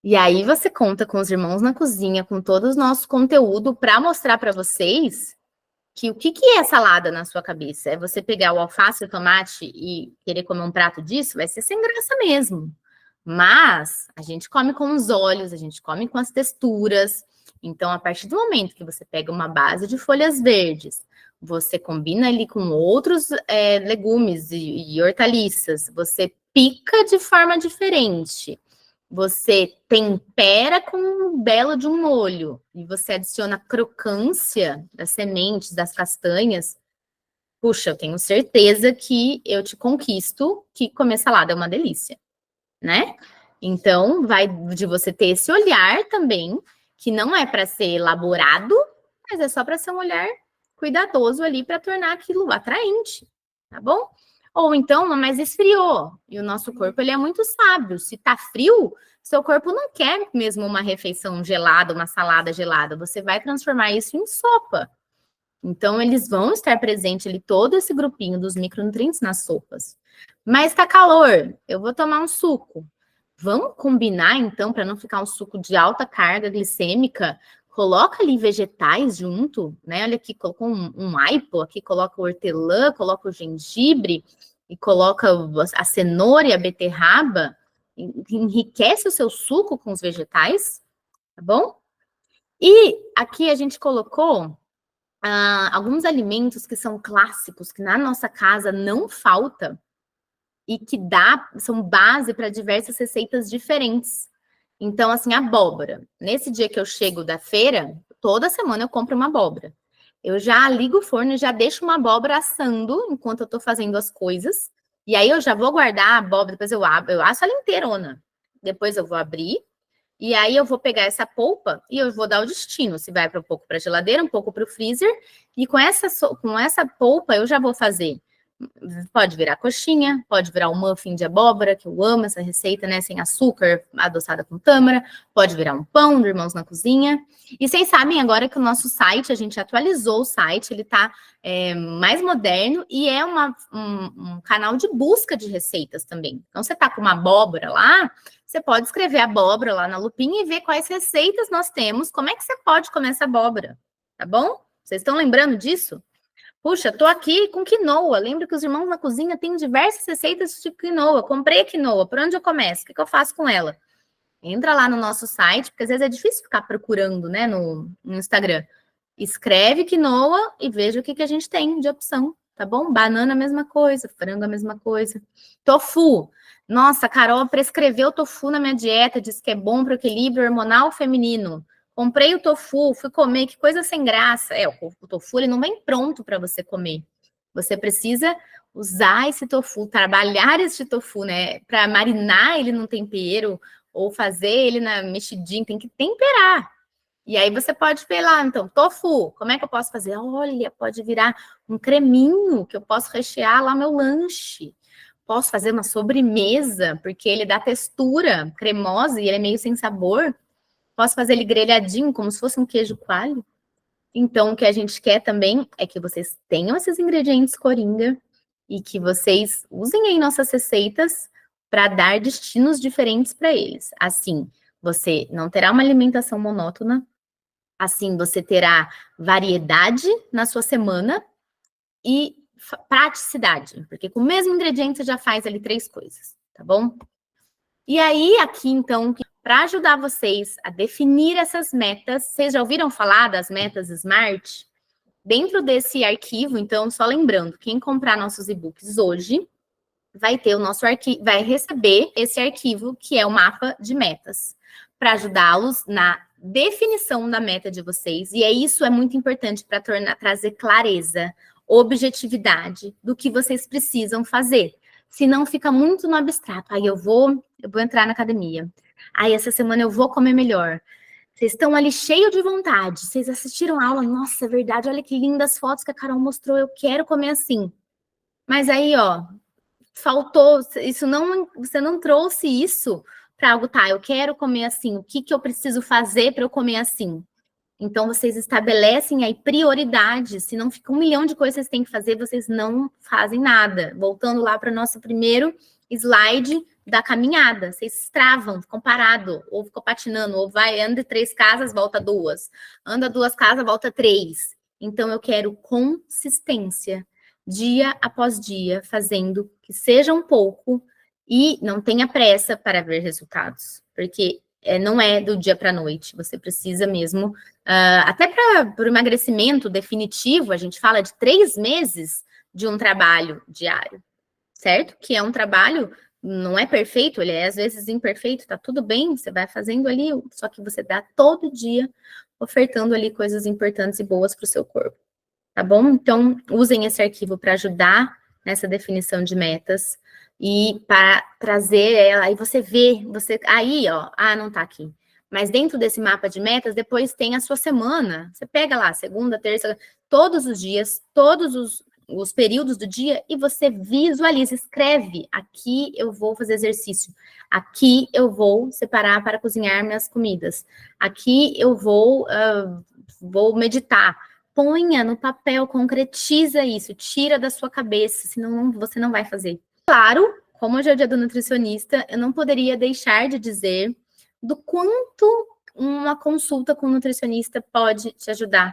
E aí você conta com os irmãos na cozinha, com todo o nosso conteúdo para mostrar para vocês que o que é salada na sua cabeça? É você pegar o alface e o tomate e querer comer um prato disso? Vai ser sem graça mesmo. Mas a gente come com os olhos, a gente come com as texturas. Então, a partir do momento que você pega uma base de folhas verdes, você combina ali com outros legumes e hortaliças, você pica de forma diferente. Você tempera com um belo de um molho e você adiciona a crocância das sementes, das castanhas. Puxa, eu tenho certeza que eu te conquisto, que comer salada é uma delícia, né? Então, vai de você ter esse olhar também, que não é para ser elaborado, mas é só para ser um olhar cuidadoso ali para tornar aquilo atraente, tá bom? Ou então, mas esfriou. E o nosso corpo, ele é muito sábio. Se tá frio, seu corpo não quer mesmo uma refeição gelada, uma salada gelada. Você vai transformar isso em sopa. Então, eles vão estar presentes ali, todo esse grupinho dos micronutrientes nas sopas. Mas tá calor, eu vou tomar um suco. Vamos combinar, então, para não ficar um suco de alta carga glicêmica, coloca ali vegetais junto, né? Olha aqui, colocou um aipo, aqui coloca o hortelã, coloca o gengibre e coloca a cenoura e a beterraba, enriquece o seu suco com os vegetais, tá bom? E aqui a gente colocou alguns alimentos que são clássicos, que na nossa casa não falta, e que são base para diversas receitas diferentes. Então, assim, abóbora. Nesse dia que eu chego da feira, toda semana eu compro uma abóbora. Eu já ligo o forno e já deixo uma abóbora assando enquanto eu estou fazendo as coisas. E aí eu já vou guardar a abóbora, depois eu asso ela inteirona. Depois eu vou abrir. E aí eu vou pegar essa polpa e eu vou dar o destino. Se vai um pouco para a geladeira, um pouco para o freezer. E com essa polpa eu já vou fazer. Pode virar coxinha, pode virar um muffin de abóbora, que eu amo essa receita, né? Sem açúcar, adoçada com tâmara. Pode virar um pão do Irmãos na Cozinha. E vocês sabem agora que o nosso site, a gente atualizou o site, ele tá mais moderno e é um canal de busca de receitas também. Então, você tá com uma abóbora lá, você pode escrever abóbora lá na lupinha e ver quais receitas nós temos, como é que você pode comer essa abóbora, tá bom? Vocês estão lembrando disso? Puxa, tô aqui com quinoa. Lembro que os Irmãos na Cozinha têm diversas receitas de quinoa. Comprei a quinoa. Por onde eu começo? O que eu faço com ela? Entra lá no nosso site, porque às vezes é difícil ficar procurando, né, no Instagram. Escreve quinoa e veja o que a gente tem de opção, tá bom? Banana, a mesma coisa. Frango, a mesma coisa. Tofu. Nossa, a Carol prescreveu tofu na minha dieta. Diz que é bom para o equilíbrio hormonal feminino. Comprei o tofu, fui comer, que coisa sem graça. O tofu ele não vem pronto para você comer. Você precisa usar esse tofu, trabalhar esse tofu, né? Para marinar ele no tempero ou fazer ele na mexidinha, tem que temperar. E aí você pode ver lá, então, tofu, como é que eu posso fazer? Olha, pode virar um creminho que eu posso rechear lá meu lanche. Posso fazer uma sobremesa, porque ele dá textura cremosa e ele é meio sem sabor. Posso fazer ele grelhadinho, como se fosse um queijo coalho. Então, o que a gente quer também é que vocês tenham esses ingredientes coringa e que vocês usem aí nossas receitas para dar destinos diferentes para eles. Assim, você não terá uma alimentação monótona. Assim, você terá variedade na sua semana e praticidade, porque com o mesmo ingrediente você já faz ali 3 coisas, tá bom? E aí, aqui, então, para ajudar vocês a definir essas metas, vocês já ouviram falar das metas SMART? Dentro desse arquivo, então, só lembrando, quem comprar nossos e-books hoje vai ter o nosso arquivo, vai receber esse arquivo, que é o mapa de metas, para ajudá-los na definição da meta de vocês. E isso é muito importante para trazer clareza, objetividade do que vocês precisam fazer. Senão fica muito no abstrato. Aí eu vou entrar na academia. Aí essa semana eu vou comer melhor. Vocês estão ali cheio de vontade. Vocês assistiram a aula. Nossa, é verdade. Olha que lindas fotos que a Carol mostrou. Eu quero comer assim. Mas aí, ó, faltou. Isso não, você não trouxe isso para algo. Tá, eu quero comer assim. O que eu preciso fazer para eu comer assim? Então, vocês estabelecem aí prioridades. Se não fica 1 milhão de coisas que vocês têm que fazer, vocês não fazem nada. Voltando lá para o nosso primeiro slide da caminhada. Vocês travam, ficam parados, ou ficam patinando, ou anda 3 casas, volta 2. Anda 2 casas, volta 3. Então, eu quero consistência, dia após dia, fazendo que seja um pouco e não tenha pressa para ver resultados. Porque não é do dia para a noite. Você precisa mesmo... até para o emagrecimento definitivo, a gente fala de 3 meses de um trabalho diário, certo? Que é um trabalho, não é perfeito, ele é às vezes imperfeito, tá tudo bem, você vai fazendo ali, só que você dá todo dia ofertando ali coisas importantes e boas para o seu corpo, tá bom? Então, usem esse arquivo para ajudar nessa definição de metas e para trazer ela, aí você vê, aí, ó, não tá aqui. Mas dentro desse mapa de metas, depois tem a sua semana. Você pega lá, segunda, terça, todos os dias, todos os períodos do dia, e você visualiza, escreve. Aqui eu vou fazer exercício. Aqui eu vou separar para cozinhar minhas comidas. Aqui eu vou meditar. Ponha no papel, concretiza isso, tira da sua cabeça, senão você não vai fazer. Claro, como hoje é o dia do nutricionista, eu não poderia deixar de dizer do quanto uma consulta com um nutricionista pode te ajudar.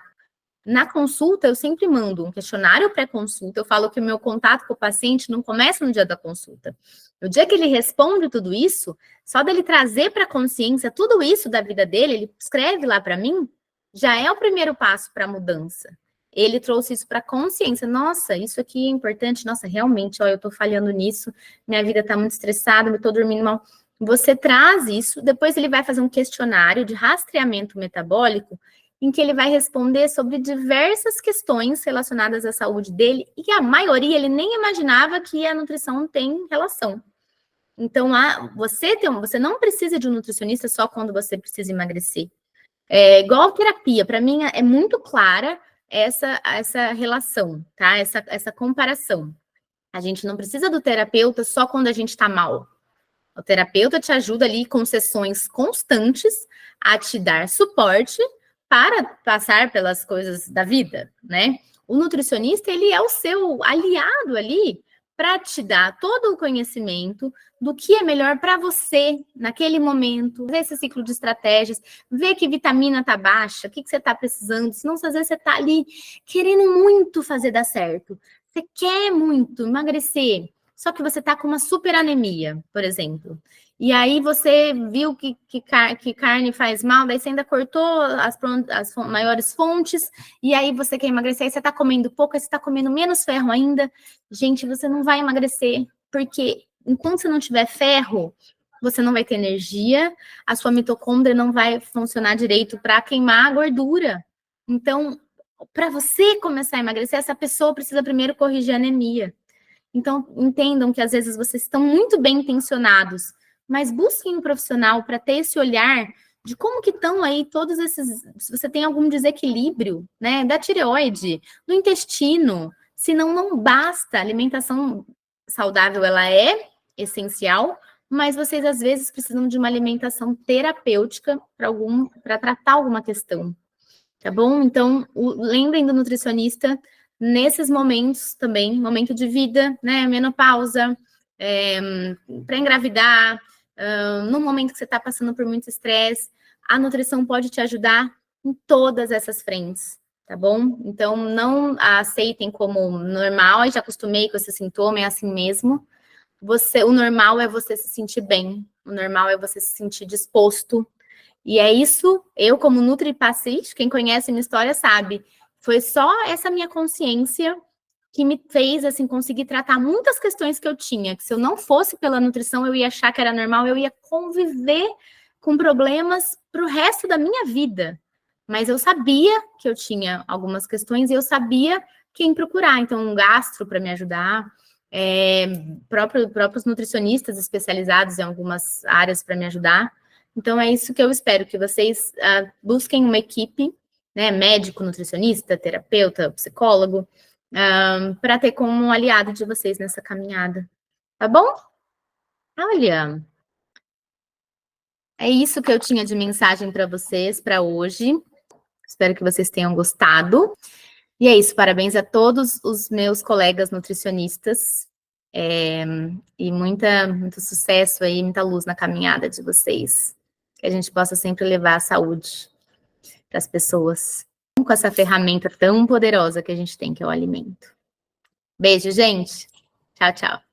Na consulta, eu sempre mando um questionário pré-consulta. Eu falo que o meu contato com o paciente não começa no dia da consulta. No dia que ele responde tudo isso, só dele trazer para a consciência tudo isso da vida dele, ele escreve lá para mim, já é o primeiro passo para a mudança. Ele trouxe isso para a consciência. Nossa, isso aqui é importante. Nossa, realmente, ó, eu estou falhando nisso. Minha vida está muito estressada, eu estou dormindo mal. Você traz isso, depois ele vai fazer um questionário de rastreamento metabólico em que ele vai responder sobre diversas questões relacionadas à saúde dele, e a maioria ele nem imaginava que a nutrição tem relação. Então, você não precisa de um nutricionista só quando você precisa emagrecer. É igual terapia, para mim é muito clara essa relação, tá? Essa comparação. A gente não precisa do terapeuta só quando a gente está mal. O terapeuta te ajuda ali com sessões constantes a te dar suporte para passar pelas coisas da vida, né? O nutricionista, ele é o seu aliado ali para te dar todo o conhecimento do que é melhor para você naquele momento, ver esse ciclo de estratégias, ver que vitamina tá baixa, o que você está precisando, senão às vezes você está ali querendo muito fazer dar certo, você quer muito emagrecer, só que você está com uma super anemia, por exemplo. E aí você viu que carne faz mal, daí você ainda cortou as maiores fontes, e aí você quer emagrecer, aí você está comendo pouco, aí você está comendo menos ferro ainda. Gente, você não vai emagrecer, porque enquanto você não tiver ferro, você não vai ter energia, a sua mitocôndria não vai funcionar direito para queimar a gordura. Então, para você começar a emagrecer, essa pessoa precisa primeiro corrigir a anemia. Então, entendam que às vezes vocês estão muito bem intencionados, mas busquem um profissional para ter esse olhar de como que estão aí todos esses... Se você tem algum desequilíbrio, né, da tireoide, do intestino, senão não basta. A alimentação saudável, ela é essencial, mas vocês às vezes precisam de uma alimentação terapêutica para tratar alguma questão, tá bom? Então, lembrem do nutricionista nesses momentos também, momento de vida, né, menopausa, para engravidar, no momento que você está passando por muito estresse, a nutrição pode te ajudar em todas essas frentes, tá bom? Então, não a aceitem como normal, eu já acostumei com esse sintoma, é assim mesmo. O normal é você se sentir bem, o normal é você se sentir disposto. E é isso, eu como NutriPaciente, quem conhece minha história sabe, foi só essa minha consciência que me fez, assim, conseguir tratar muitas questões que eu tinha, que se eu não fosse pela nutrição, eu ia achar que era normal, eu ia conviver com problemas para o resto da minha vida. Mas eu sabia que eu tinha algumas questões e eu sabia quem procurar. Então, um gastro para me ajudar, próprios nutricionistas especializados em algumas áreas para me ajudar. Então, é isso que eu espero, que vocês busquem uma equipe, né, médico, nutricionista, terapeuta, psicólogo, para ter como um aliado de vocês nessa caminhada. Tá bom? Olha, é isso que eu tinha de mensagem para vocês para hoje. Espero que vocês tenham gostado. E é isso, parabéns a todos os meus colegas nutricionistas. E muito sucesso aí, muita luz na caminhada de vocês. Que a gente possa sempre levar a saúde para as pessoas. Com essa ferramenta tão poderosa que a gente tem, que é o alimento. Beijo, gente. Tchau, tchau.